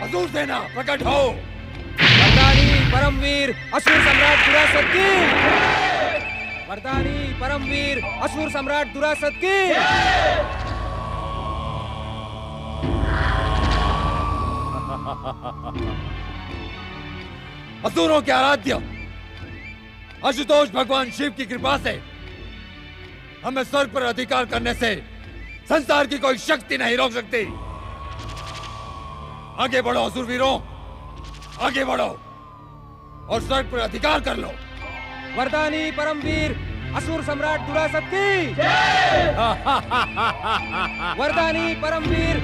असुर सेना प्रकट हो। वरदानी परमवीर असुर सम्राट दुरासत की। वरदानी परमवीर असुर सम्राट दुरासत की। असुरों के आराध्य आशुतोष भगवान शिव की कृपा से हमें स्वर्ग पर अधिकार करने से संसार की कोई शक्ति नहीं रोक सकती। आगे बढ़ो असुरवीरों, आगे बढ़ो और स्वर्ग पर अधिकार कर लो। वरदानी परमवीर असुर सम्राट दुरासत की। वरदानी परमवीर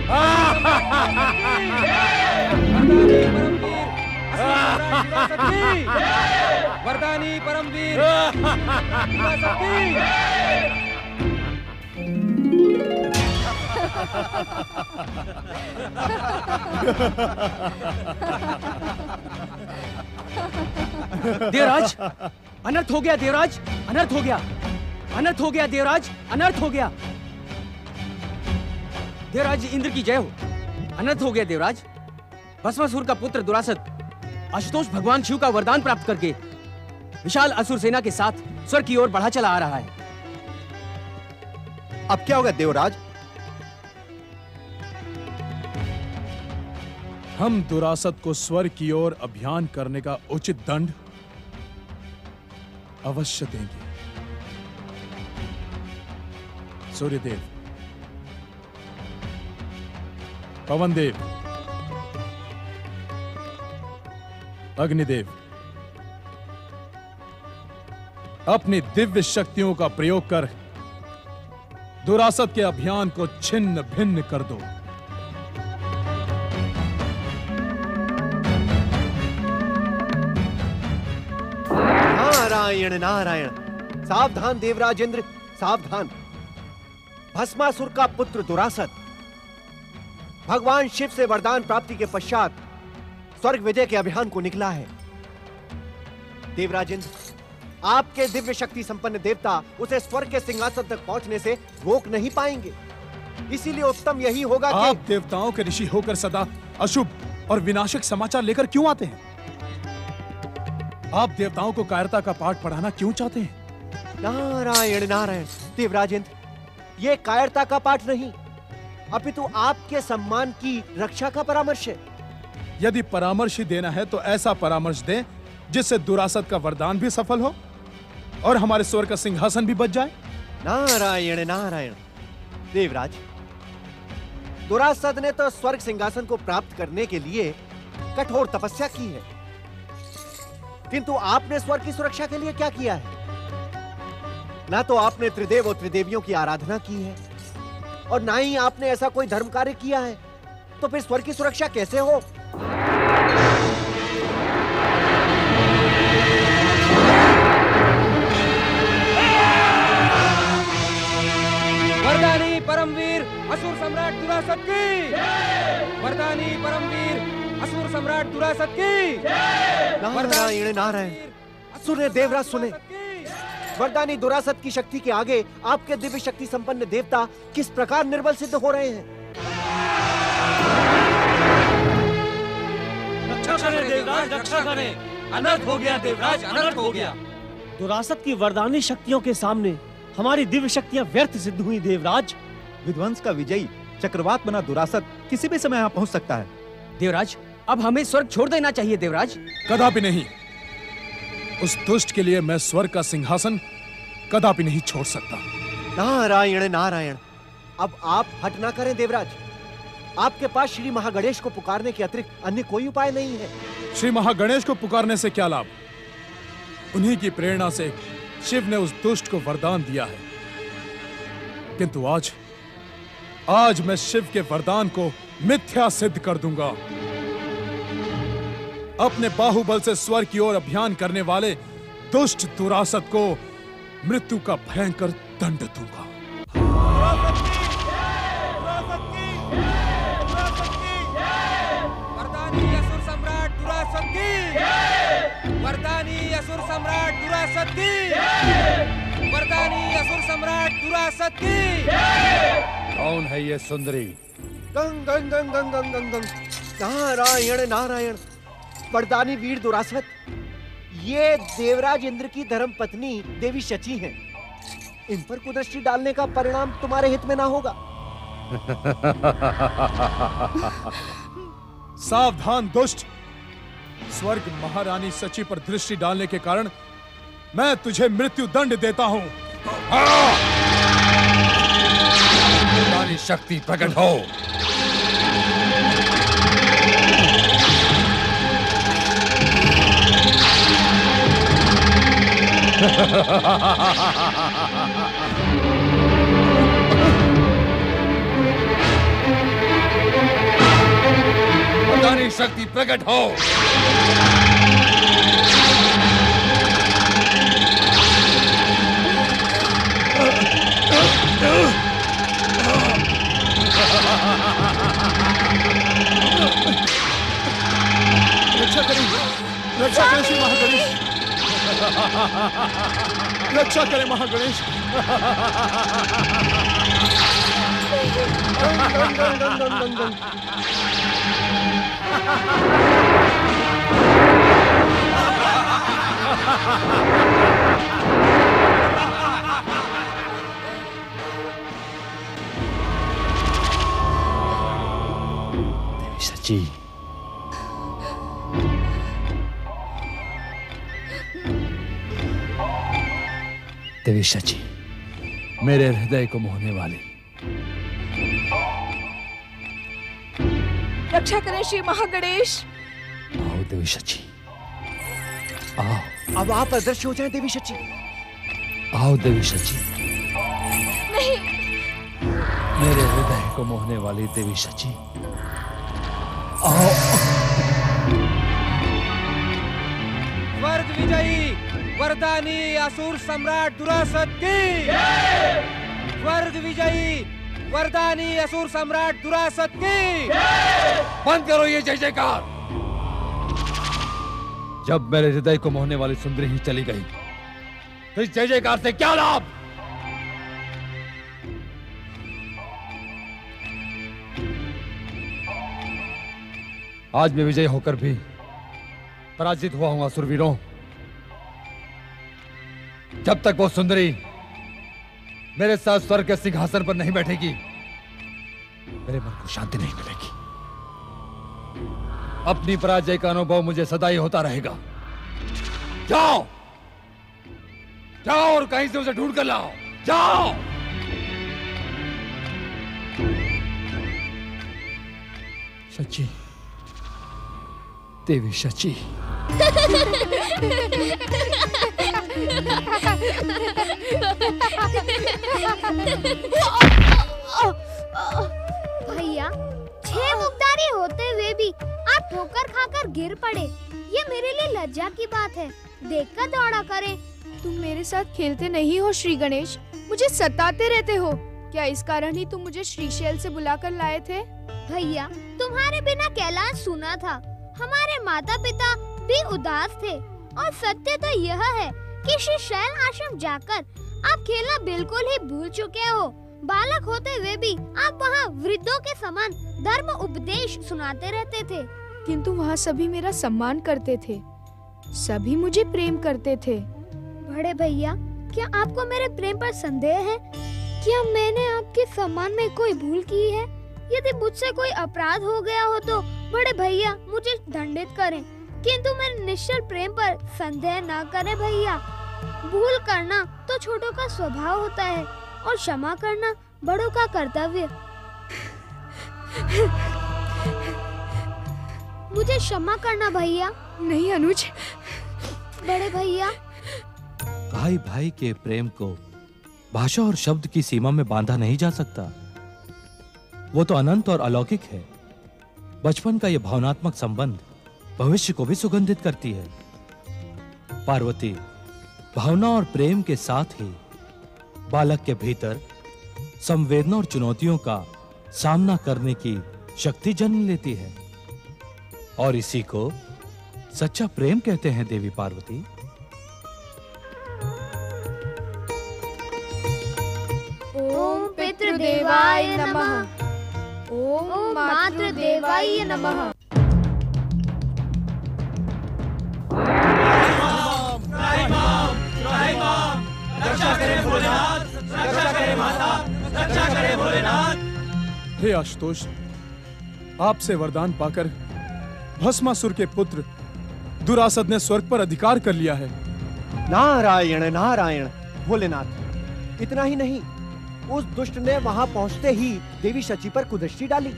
वरदानी परमवीर दुरासत की। देवराज, अनर्थ हो गया देवराज, अनर्थ हो गया, अनर्थ हो गया देवराज, अनर्थ हो गया। देवराज इंद्र की जय हो। अनर्थ हो गया देवराज। भस्मासुर का पुत्र दुरासत आशुतोष भगवान शिव का वरदान प्राप्त करके विशाल असुर सेना के साथ स्वर्ग की ओर बढ़ा चला आ रहा है। अब क्या होगा देवराज? हम दुरासत को स्वर्ग की ओर अभियान करने का उचित दंड अवश्य देंगे। सूर्यदेव, पवनदेव, अग्निदेव, अपनी दिव्य शक्तियों का प्रयोग कर दुरासत के अभियान को छिन्न भिन्न कर दो। नारायण नारायण। सावधान देवराज इंद्र, सावधान। भस्मासुर का पुत्र दुरासत भगवान शिव से वरदान प्राप्ति के पश्चात स्वर्ग विजय के अभियान को निकला है। देवराज इंद्र, आपके दिव्य शक्ति संपन्न देवता उसे स्वर्ग के सिंहासन तक पहुंचने से रोक नहीं पाएंगे। इसीलिए उत्तम यही होगा कि आप देवताओं के ऋषि होकर सदा अशुभ और विनाशक समाचार लेकर क्यों आते हैं? आप देवताओं को कायरता का पाठ पढ़ाना क्यों चाहते हैं? नारायण नारायण। देवराज इंद्र, ये कायरता का पाठ नहीं, अपितु आपके सम्मान की रक्षा का परामर्श है। यदि परामर्श ही देना है तो ऐसा परामर्श दें जिससे दुरासत का वरदान भी सफल हो और हमारे स्वर्ग का सिंहासन भी बच जाए। नारायण नारायण। देवराज, दुरासत ने तो स्वर्ग सिंहासन को प्राप्त करने के लिए कठोर तपस्या की है, किंतु आपने स्वर्ग की सुरक्षा के लिए क्या किया है? ना तो आपने त्रिदेव और त्रिदेवियों की आराधना की है और ना ही आपने ऐसा कोई धर्म कार्य किया है, तो फिर स्वर्ग की सुरक्षा कैसे हो? वरदानी परमवीर असुर सम्राट दुरासत की। वरदानी परमवीर असुर सम्राट दुरासत की। नारायण नारायण। सुने देवराज, सुने। वरदानी दुरासत की शक्ति के आगे आपके दिव्य शक्ति संपन्न देवता किस प्रकार निर्बल सिद्ध हो रहे हैं। रक्षा करें देवराज, रक्षा करें। अनर्थ हो गया देवराज, अनर्थ हो गया। दुरासत की वरदानी शक्तियों के सामने हमारी दिव्य शक्तियां व्यर्थ सिद्ध हुई देवराज। विध्वंस का विजयी चक्रवात बना दुरासत किसी भी समय यहाँ पहुँच सकता है। देवराज, अब हमें स्वर्ग छोड़ देना चाहिए देवराज। कदापि नहीं। उस दुष्ट के लिए मैं स्वर्ग का सिंहासन कदापि नहीं छोड़ सकता। नारायण नारायण। अब आप हट ना करें देवराज। आपके पास श्री महागणेश को पुकारने के अतिरिक्त अन्य कोई उपाय नहीं है। श्री महागणेश को पुकारने से क्या लाभ? उन्हीं की प्रेरणा से शिव ने उस दुष्ट को वरदान दिया है, किंतु आज मैं शिव के वरदान को मिथ्या सिद्ध कर दूंगा। अपने बाहुबल से स्वर्ग की ओर अभियान करने वाले दुष्ट दुरासत को मृत्यु का भयंकर दंड दूंगा। वरदानी असुर सम्राट दुरासत की। वरदानी असुर सम्राट दुरासत की, वरदानी असुर सम्राट दुरासत की। कौन है ये सुंदरी? गंग गंग गंग गंग गंग गंग गंग। नारायण नारायण। वरदानी वीर दुरासत, ये देवराज इंद्र की धर्म पत्नी देवी शची हैं। इन पर कुदृष्टि डालने का परिणाम तुम्हारे हित में ना होगा। सावधान दुष्ट, स्वर्ग महारानी सची पर दृष्टि डालने के कारण मैं तुझे मृत्यु दंड देता हूं। तुम्हारी शक्ति प्रकट हो। वरदानी शक्ति प्रकट हो। रक्षा करें श्री महागणेश, रक्षा करें महागणेश। देवी सची, देवी शची, मेरे हृदय को मोहने वाली। रक्षा करें श्री महागणेश। आओ देवी शची, आओ। अब आप अदृश्य हो जाएं देवी शची। आओ देवी शची, नहीं, मेरे हृदय को मोहने वाली देवी शची, आओ। स्वर्ग विजयी वरदानी असुर सम्राट दुरासत की, स्वर्ग विजयी वरदानी असुर सम्राट दुरासत की। बंद करो ये जय जयकार। जब मेरे हृदय को मोहने वाली सुंदरी ही चली गई तो इस जय जयकार से क्या लाभ? आज मैं विजय होकर भी पराजित हुआ हूं असुरवीरों। जब तक वो सुंदरी मेरे साथ स्वर्ग के सिंहासन पर नहीं बैठेगी मेरे मन को शांति नहीं मिलेगी। अपनी पराजय का अनुभव मुझे सदा ही होता रहेगा। जाओ जाओ और कहीं से उसे ढूंढ कर लाओ। जाओ। शची, देवी शची, भैया, 6 मुक्तारी होते हुए भी आप ठोकर खाकर गिर पड़े, ये मेरे लिए लज्जा की बात है। देखकर दौड़ा करें। तुम मेरे साथ खेलते नहीं हो श्री गणेश, मुझे सताते रहते हो। क्या इस कारण ही तुम मुझे श्रीशैल से बुलाकर लाए थे? भैया, तुम्हारे बिना कैलाश सुना था। हमारे माता पिता भी उदास थे और सत्य तो यह है कि श्रीशैल आश्रम जाकर आप खेलना बिल्कुल ही भूल चुके हो। बालक होते हुए भी आप वहाँ वृद्धों के समान धर्म उपदेश सुनाते रहते थे। किंतु वहाँ सभी मेरा सम्मान करते थे, सभी मुझे प्रेम करते थे। बड़े भैया, क्या आपको मेरे प्रेम पर संदेह है? क्या मैंने आपके सम्मान में कोई भूल की है? यदि मुझसे कोई अपराध हो गया हो तो बड़े भैया मुझे दंडित करें, किंतु मेरे निश्चल प्रेम पर संदेह न करें भैया। भूल करना तो छोटों का स्वभाव होता है और क्षमा करना बड़ों का कर्तव्य। मुझे क्षमा करना भैया। नहीं अनुज। बड़े भैया, भाई भाई के प्रेम को भाषा और शब्द की सीमा में बांधा नहीं जा सकता। वो तो अनंत और अलौकिक है। बचपन का ये भावनात्मक संबंध भविष्य को भी सुगंधित करती है। पार्वती, भावना और प्रेम के साथ ही बालक के भीतर संवेदना और चुनौतियों का सामना करने की शक्ति जन्म लेती है और इसी को सच्चा प्रेम कहते हैं देवी पार्वती। देवाय नमः। ओम मातृ देवाय नमः। हे आशुतोष, आपसे वरदान पाकर भस्मासुर के पुत्र दुरासद ने स्वर्ग पर अधिकार कर लिया है। नारायण नारायण भोलेनाथ। इतना ही नहीं, उस दुष्ट ने वहां पहुंचते ही देवी शची पर कुदृष्टि डाली।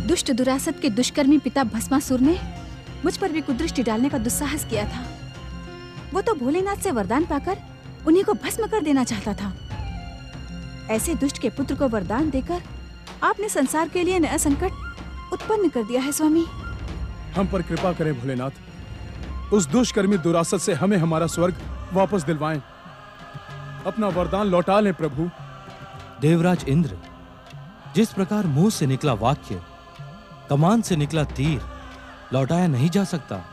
दुष्ट दुरासद के दुष्कर्मी पिता भस्मासुर ने मुझ पर भी कुदृष्टि डालने का दुस्साहस किया था। वो तो भोलेनाथ से वरदान पाकर उन्हीं को भस्म कर देना चाहता था। ऐसे दुष्ट के पुत्र को वरदान देकर आपने संसार के लिए नया संकट उत्पन्न कर दिया है स्वामी। हम पर कृपा करें भोलेनाथ। उस दुष्कर्मी दुरासद से हमें हमारा स्वर्ग वापस दिलवाएं। अपना वरदान लौटा लें प्रभु। देवराज इंद्र, जिस प्रकार मुंह से निकला वाक्य, कमान से निकला तीर लौटाया नहीं जा सकता,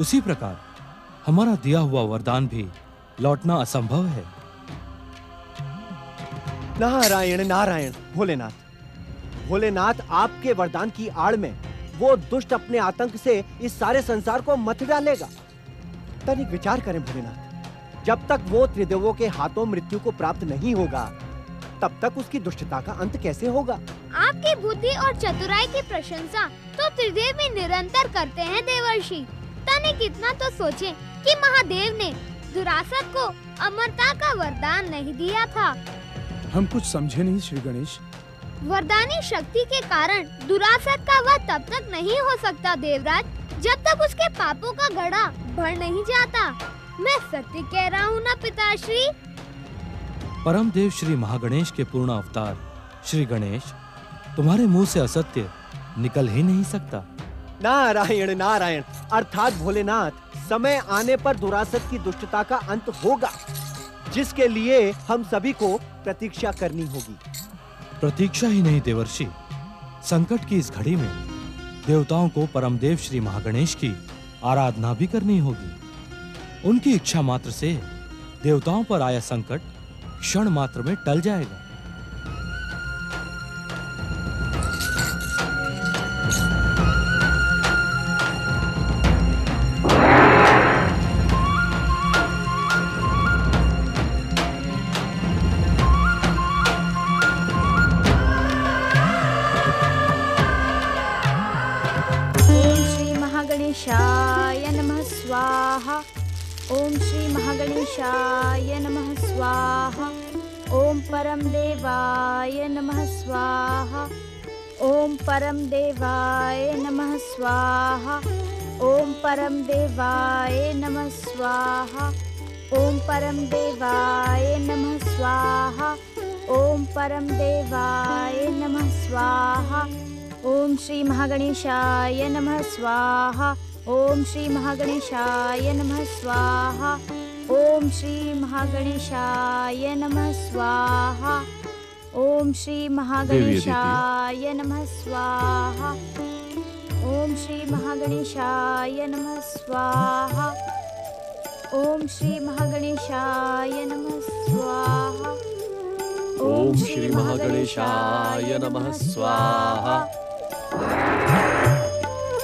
उसी प्रकार हमारा दिया हुआ वरदान भी लौटना असंभव है। नारायण नारायण भोलेनाथ। भोलेनाथ, आपके वरदान की आड़ में वो दुष्ट अपने आतंक से इस सारे संसार को मत डालेगा। तनिक विचार करें भोलेनाथ। जब तक वो त्रिदेवों के हाथों मृत्यु को प्राप्त नहीं होगा, तब तक उसकी दुष्टता का अंत कैसे होगा? आपकी बुद्धि और चतुराई की प्रशंसा तो त्रिदेव में निरंतर करते हैं देवर्षि। तनिक इतना तो सोचें कि महादेव ने दुरासद को अमरता का वरदान नहीं दिया था। हम कुछ समझे नहीं श्री गणेश। वरदानी शक्ति के कारण दुरासद का वध तब तक नहीं हो सकता देवराज, जब तक उसके पापों का घड़ा भर नहीं जाता। मैं सत्य कह रहा हूँ ना पिताश्री? परम देव श्री महागणेश के पूर्ण अवतार श्री गणेश, तुम्हारे मुंह से असत्य निकल ही नहीं सकता। नारायण नारायण। अर्थात भोलेनाथ, समय आने पर दुरासद की दुष्टता का अंत होगा, जिसके लिए हम सभी को प्रतीक्षा करनी होगी। प्रतीक्षा ही नहीं देवर्षि, संकट की इस घड़ी में देवताओं को परमदेव श्री महागणेश की आराधना भी करनी होगी। उनकी इच्छा मात्र से देवताओं पर आया संकट क्षण मात्र में टल जाएगा। गणेशाय नमः स्वाहा। ओम श्री महागणेशाय नमः स्वाहा। ओम परम देवाय नमः स्वाहा। ओम परम देवाय नमः स्वाहा। ओम परम देवाय नमः स्वाहा। ओम परम देवाय नमः स्वाहा। ओम परम देवाय नमः स्वाहा। ओम श्री महागणेशाय नमः स्वाहा। ओम श्री महागणेशाय नमः स्वाहा। ओम श्री महागणेशाय नमः स्वाहा। ओम श्री महागणेशाय नमः स्वाहा। ओम श्री महागणेशाय नमः स्वाहा। ओम श्री महागणेशाय नमः स्वाहा। ओम श्री महागणेशाय नमः स्वाहा।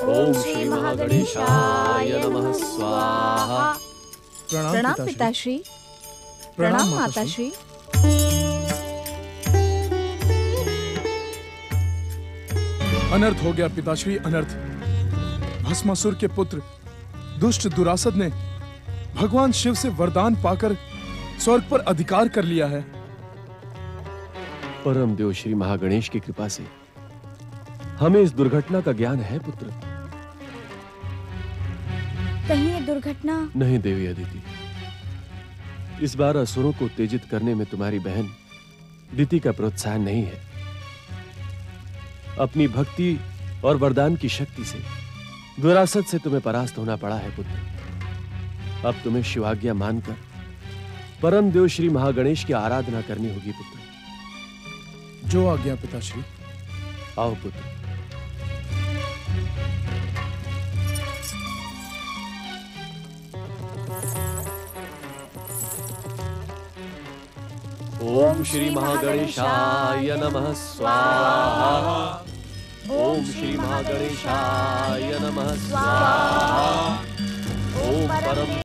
ओम श्री महागणेशाय नमः स्वाहा। प्रणाम पिताश्री। प्रणाम माताश्री। अनर्थ हो गया पिताश्री, अनर्थ। भस्मासुर के पुत्र दुष्ट दुरासद ने भगवान शिव से वरदान पाकर स्वर्ग पर अधिकार कर लिया है। परम देव श्री महागणेश की कृपा से हमें इस दुर्घटना का ज्ञान है पुत्र। कहीं ये दुर्घटना? नहीं देवी अदिति, इस बार असुरों को उत्तेजित करने में तुम्हारी बहन दिति का प्रोत्साहन नहीं है। अपनी भक्ति और वरदान की शक्ति से दुरासद से तुम्हें परास्त होना पड़ा है पुत्र। अब तुम्हें शिवाज्ञा मानकर परम देव श्री महागणेश की आराधना करनी होगी पुत्र। जो आज्ञा पिताश्री। आओ पुत्र। ओम श्री महागणेशाय नमः स्वाहा। ओम श्री महागणेशाय नमः स्वाहा। ओम परम